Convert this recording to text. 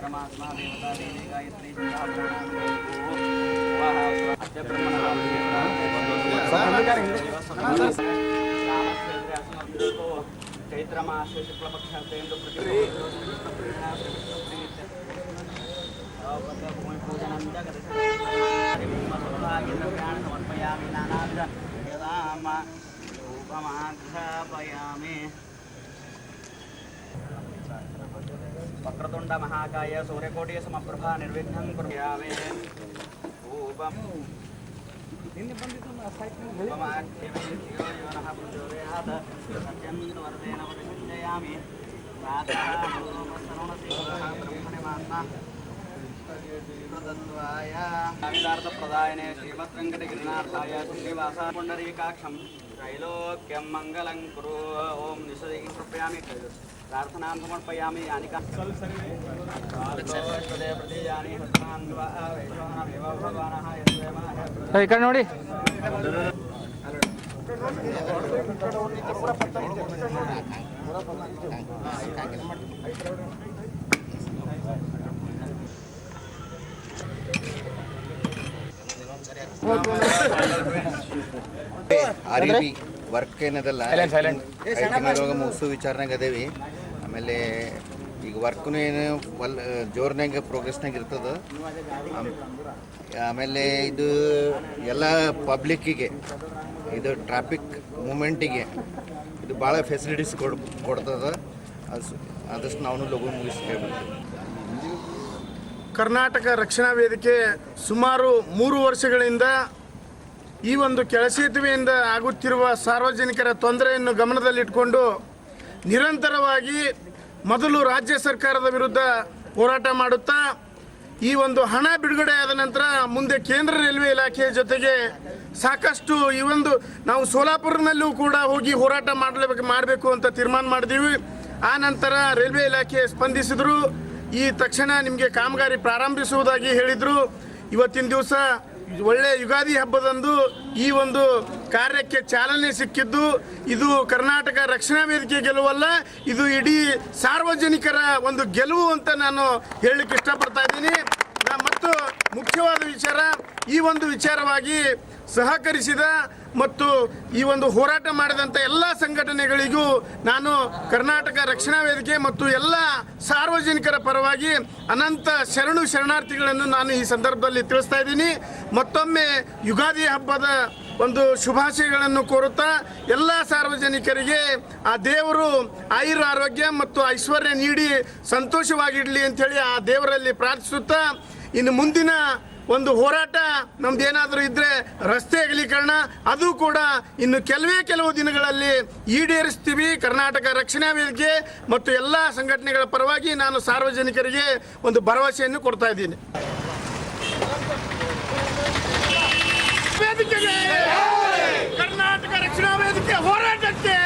परमात्मा देवता देवी गायत्री चैत्र मासे शुक्ल पक्ष भूमि पूजन समर्पयामि नानाधूपमाघ्रापयामि वक्रतुंड महाकाय सूर्यकोटि समप्रभा निर्विघ्नं कुर्यामि धूपम् प्रदायने श्रीमद्वेंकटगिरिनाथाय श्रीनिवासा पुंडरीकाक्षं त्रैलोक्यं मंगलं कुरु ओम निषदि कृपयामि प्रार्थनां समर्पयामि यानिका ఇక్కడ ನೋಡಿ REP ವರ್ಕ್ ಏನದಲ್ಲ ಮುಗಿಸೋ ವಿಚಾರನಾಗ ಅದೇವಿ. ಆಮೇಲೆ ಈಗ ವರ್ಕ್ನು ಏನು ಜೋರ್ನಾಗ ಪ್ರೋಗ್ರೆಸ್ನಾಗ ಇರ್ತದೆ. ಆಮೇಲೆ ಇದು ಎಲ್ಲ ಪಬ್ಲಿಕ್ಕಿಗೆ ಇದು ಟ್ರಾಫಿಕ್ ಮೂಮೆಂಟಿಗೆ ಇದು ಭಾಳ ಫೆಸಿಲಿಟೀಸ್ ಕೊಡ್ತದೆ. ಆದಷ್ಟು ನಾವು ಲಘು ಮುಗಿಸ್ಬೇಕು. ಕರ್ನಾಟಕ ರಕ್ಷಣಾ ವೇದಿಕೆ ಸುಮಾರು 3 ವರ್ಷಗಳಿಂದ ಈ ಒಂದು ಕೆಳಸೇತುವೆಯಿಂದ ಆಗುತ್ತಿರುವ ಸಾರ್ವಜನಿಕರ ತೊಂದರೆಯನ್ನು ಗಮನದಲ್ಲಿಟ್ಟುಕೊಂಡು ನಿರಂತರವಾಗಿ ಮೊದಲು ರಾಜ್ಯ ಸರ್ಕಾರದ ವಿರುದ್ಧ ಹೋರಾಟ ಮಾಡುತ್ತಾ ಈ ಒಂದು ಹಣ ಬಿಡುಗಡೆ ಆದ ನಂತರ ಮುಂದೆ ಕೇಂದ್ರ ರೈಲ್ವೆ ಇಲಾಖೆಯ ಜೊತೆಗೆ ಸಾಕಷ್ಟು ಈ ಒಂದು ನಾವು ಸೋಲಾಪುರನಲ್ಲೂ ಕೂಡ ಹೋಗಿ ಹೋರಾಟ ಮಾಡಬೇಕು ಅಂತ ತೀರ್ಮಾನ ಮಾಡಿದ್ದೀವಿ. ಆ ನಂತರ ರೈಲ್ವೆ ಇಲಾಖೆ ಸ್ಪಂದಿಸಿದರು. ಈ ತಕ್ಷಣ ನಿಮಗೆ ಕಾಮಗಾರಿ ಪ್ರಾರಂಭಿಸುವುದಾಗಿ ಹೇಳಿದರು. ಇವತ್ತಿನ ದಿವಸ ಒಳ್ಳೆ ಯುಗಾದಿ ಹಬ್ಬದಂದು ಈ ಒಂದು ಕಾರ್ಯಕ್ಕೆ ಚಾಲನೆ ಸಿಕ್ಕಿದ್ದು ಇದು ಕರ್ನಾಟಕ ರಕ್ಷಣಾ ವೇದಿಕೆ ಗೆಲುವಲ್ಲ, ಇದು ಇಡೀ ಸಾರ್ವಜನಿಕರ ಒಂದು ಗೆಲುವು ಅಂತ ನಾನು ಹೇಳಲಿಕ್ಕೆ ಇಷ್ಟಪಡ್ತಾ ಇದ್ದೀನಿ. ಮತ್ತು ಮುಖ್ಯವಾದ ವಿಚಾರ, ಈ ಒಂದು ವಿಚಾರವಾಗಿ ಸಹಕರಿಸಿದ ಮತ್ತು ಈ ಒಂದು ಹೋರಾಟ ಮಾಡಿದಂಥ ಎಲ್ಲ ಸಂಘಟನೆಗಳಿಗೂ ನಾನು ಕರ್ನಾಟಕ ರಕ್ಷಣಾ ವೇದಿಕೆ ಮತ್ತು ಎಲ್ಲ ಸಾರ್ವಜನಿಕರ ಪರವಾಗಿ ಅನಂತ ಶರಣಾರ್ಥಿಗಳನ್ನು ನಾನು ಈ ಸಂದರ್ಭದಲ್ಲಿ ತಿಳಿಸ್ತಾ ಇದ್ದೀನಿ. ಮತ್ತೊಮ್ಮೆ ಯುಗಾದಿ ಹಬ್ಬದ ಒಂದು ಶುಭಾಶಯಗಳನ್ನು ಕೋರುತ್ತಾ ಎಲ್ಲ ಸಾರ್ವಜನಿಕರಿಗೆ ಆ ದೇವರು ಆಯುರಾರೋಗ್ಯ ಮತ್ತು ಐಶ್ವರ್ಯ ನೀಡಿ ಸಂತೋಷವಾಗಿಡಲಿ ಅಂಥೇಳಿ ಆ ದೇವರಲ್ಲಿ ಪ್ರಾರ್ಥಿಸುತ್ತಾ, ಇನ್ನು ಮುಂದಿನ ಒಂದು ಹೋರಾಟ ನಮ್ದೇನಾದರೂ ಇದ್ದರೆ ರಸ್ತೆ ಅಗಲೀಕರಣ, ಅದು ಕೂಡ ಇನ್ನು ಕೆಲವು ದಿನಗಳಲ್ಲಿ ಈಡೇರಿಸ್ತೀವಿ. ಕರ್ನಾಟಕ ರಕ್ಷಣಾ ವೇದಿಕೆ ಮತ್ತು ಎಲ್ಲ ಸಂಘಟನೆಗಳ ಪರವಾಗಿ ನಾನು ಸಾರ್ವಜನಿಕರಿಗೆ ಒಂದು ಭರವಸೆಯನ್ನು ಕೊಡ್ತಾ ಇದ್ದೀನಿ. ವೇದಿಕೆಗೆ ಕರ್ನಾಟಕ ರಕ್ಷಣಾ ವೇದಿಕೆ ಹೋರಾಟಕ್ಕೆ